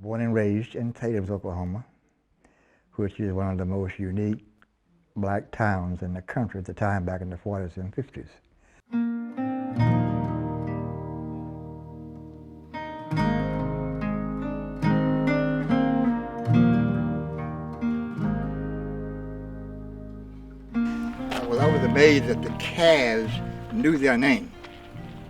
Born and raised in Tatums, Oklahoma, which is one of the most unique black towns in the country at the time, back in the 40s and 50s. Well, I was amazed that the calves knew their name.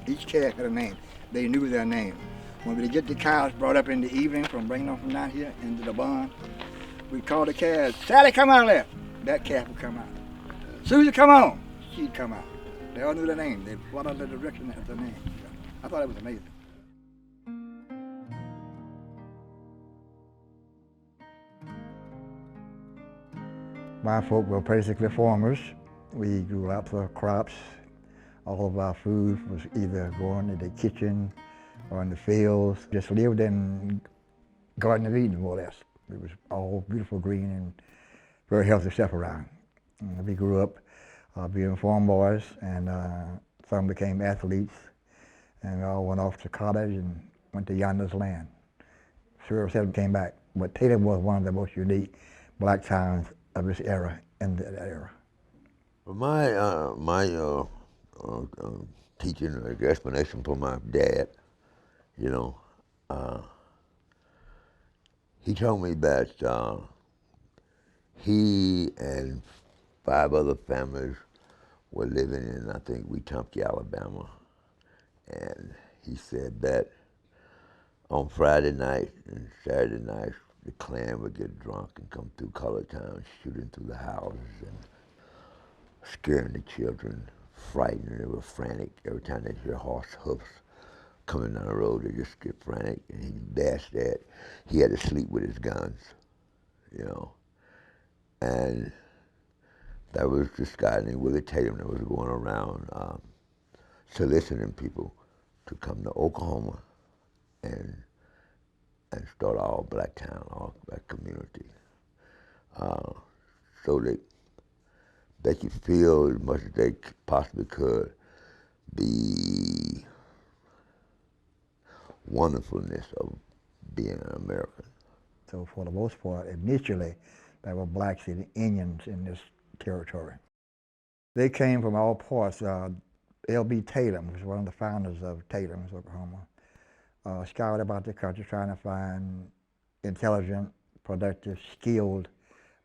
Each calf had a name. They knew their name. When we get the cows brought up in the evening from bringing them from down here into the barn, we'd call the calves, Sally, come out there. That calf would come out. Susie, come on. She'd come out. They all knew their name. They followed the direction of their name. I thought it was amazing. My folk were basically farmers. We grew lots of crops. All of our food was either going in the kitchen or in the fields. Just lived in Garden of Eden, more or less. It was all beautiful green and very healthy stuff around. And we grew up being farm boys, and some became athletes, and we all went off to college and went to Yonder's land. 3 or 7 came back, but Tatum was one of the most unique black towns of this era, in that era. Well, my teaching or explanation for my dad, you know, he told me that he and 5 other families were living in, I think, Wetumpka, Alabama. And he said that on Friday night and Saturday night, the Klan would get drunk and come through Color Town, shooting through the houses and scaring the children, frightening. They were frantic. Every time they hear horse hoofs coming down the road, they just get frantic. And he bashed that. He had to sleep with his guns, you know. And that was this guy named Willie Tatum that was going around soliciting people to come to Oklahoma and start an all-black town, all-black community. So they could feel as much as they possibly could the wonderfulness of being an American. So for the most part, initially, there were blacks and Indians in this territory. They came from all parts. L.B. Tatum was one of the founders of Tatums, Oklahoma. Scoured about the country trying to find intelligent, productive, skilled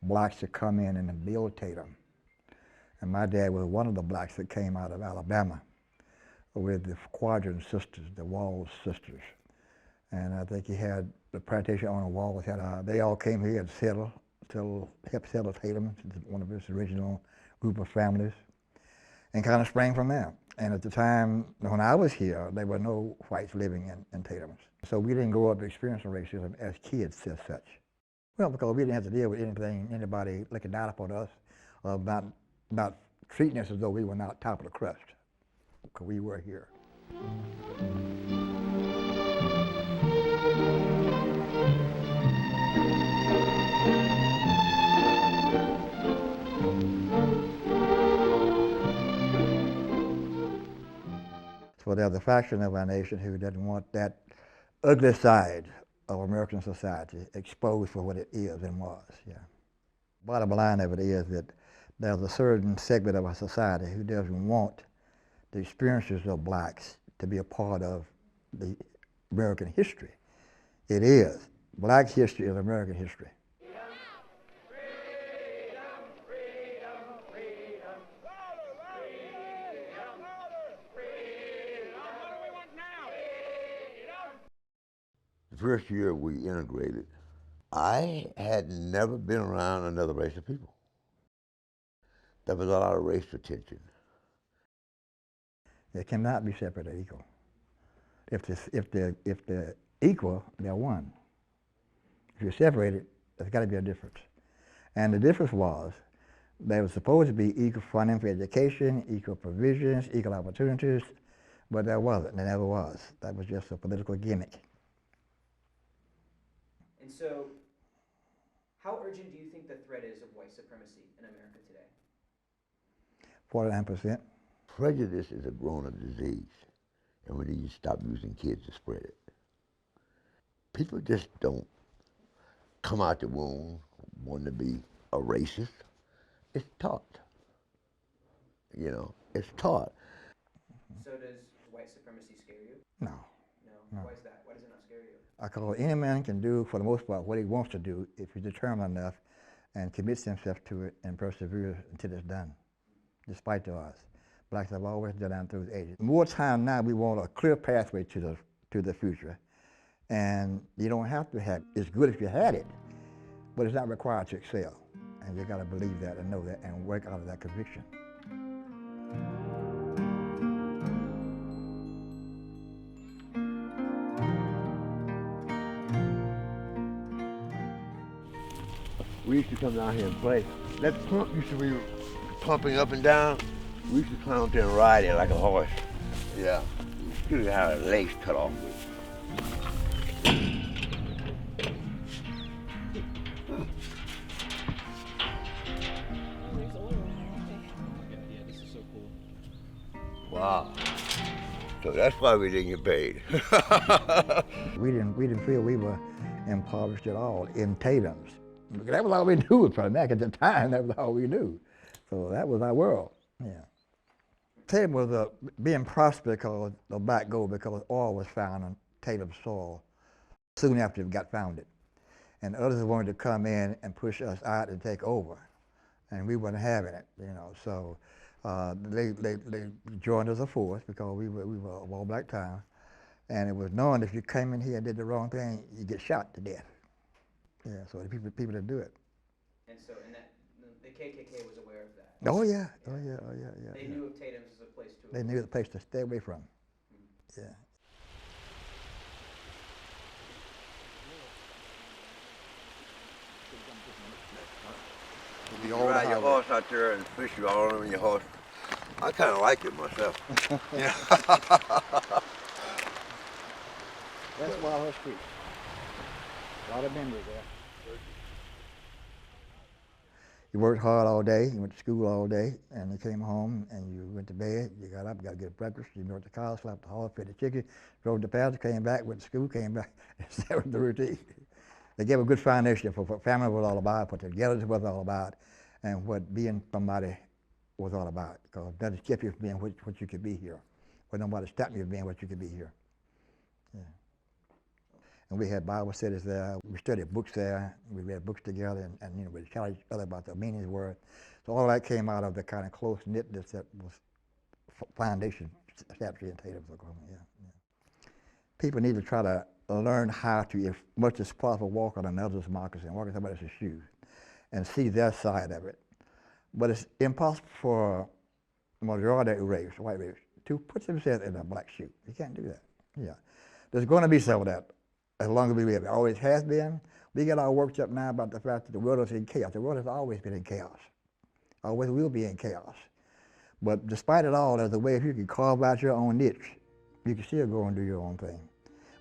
blacks to come in and build Tatum. And my dad was one of the blacks that came out of Alabama with the Quadrant sisters, the Walls sisters. And I think he had the plantation owner Walls they all came here and helped settle Tatum, one of his original group of families, and kind of sprang from there. And at the time when I was here, there were no whites living in Tatums. So we didn't grow up experiencing racism as kids as such. Well, because we didn't have to deal with anybody looking down upon us, about treating us as though we were not top of the crust, because we were here. So there's a faction of our nation who doesn't want that ugly side of American society exposed for what it is and was. Yeah. Bottom line of it is that there's a certain segment of our society who doesn't want the experiences of blacks to be a part of the American history. It is. Black history is American history. The first year we integrated, I had never been around another race of people. There was a lot of racial tension. They cannot be separate or equal. If they're equal, they're one. If you're separated, there's got to be a difference. And the difference was there was supposed to be equal funding for education, equal provisions, equal opportunities, but there wasn't. There never was. That was just a political gimmick. And so, how urgent do you think the threat is of white supremacy in America today? 49%. Prejudice is a grown-up disease, and we need to stop using kids to spread it. People just don't come out the womb wanting to be a racist. It's taught. You know, it's taught. So does white supremacy scare you? No. No. Why is that? Why does it not scare you? Because any man can do, for the most part, what he wants to do if he's determined enough and commits himself to it and perseveres until it's done, despite the odds. Blacks have always done that through the ages. More time now, we want a clear pathway to the future. And you don't have to have it. It's good if you had it, but it's not required to excel. And you got to believe that and know that and work out of that conviction. We used to come down here and play. That pump used to be pumping up and down. We used to climb up there and ride it like a horse. Yeah. You had a legs cut off. This is so cool. Wow. So that's why we didn't get paid. We didn't feel we were impoverished at all in Tatums. That was all we knew from back at the time. That was all we knew. So that was our world. Yeah. Tatum was being prosperous because of black gold, because oil was found on Tatum soil soon after it got founded. And others wanted to come in and push us out and take over. And we wasn't having it, you know. So they joined us a force because we were of all black town. And it was known if you came in here and did the wrong thing, you get shot to death. Yeah, so the people that do it. And so, the KKK was aware of that. Oh yeah, oh yeah, oh yeah, yeah. They knew of Tatums as a place to. They knew the place to stay away from. Yeah. You ride your horse out there and fish you all over your horse. I kind of like it myself. Yeah. That's Wild Horse Creek. A lot of members there. You worked hard all day, you went to school all day, and you came home and you went to bed, you got up, got to get breakfast, you milked the cow, slapped the horse, fed the chicken, drove the pasture, came back, went to school, came back. That was the routine. They gave a good foundation for what family was all about, what togetherness was all about, and what being somebody was all about. Because it doesn't keep you from being what you could be here. But nobody stopped you from being what you could be here. Yeah. And we had Bible studies there. We studied books there. We read books together, and you know, we challenged each other about the meanings of the word. So all that came out of the kind of close-knitness that was foundation established in Tatums, Oklahoma. Yeah, yeah. People need to try to learn how to, as much as possible, walk on another's moccasin, walk on somebody else's shoes, and see their side of it. But it's impossible for the majority of race, white race, to put themselves in a black shoe. You can't do that. Yeah, there's going to be some of that. As long as we live, it always has been. We get all worked up now about the fact that the world is in chaos. The world has always been in chaos. Always will be in chaos. But despite it all, there's a way if you can carve out your own niche, you can still go and do your own thing.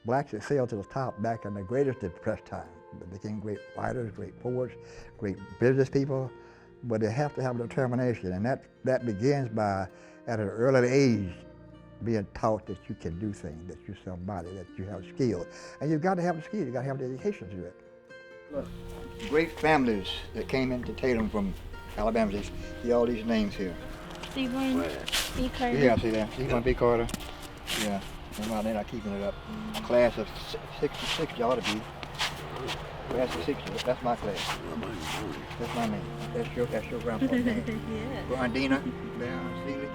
Blacks excelled to the top back in the greatest depressed time. They became great writers, great poets, great business people, but they have to have determination, and that begins by, at an early age, being taught that you can do things, that you're somebody, that you have skills. And you've got to have the skills, you've got to have the education to do it. Look, great families that came into Tatum from Alabama, you see all these names here. Stephen B. Carter. Yeah, see that? Stephen B. Carter. Yeah, they're not keeping it up. Class of 66, you ought to be. Class of 60, that's my class. That's my name. That's your grandpa's name. Yeah. Grandina, there, Seeley.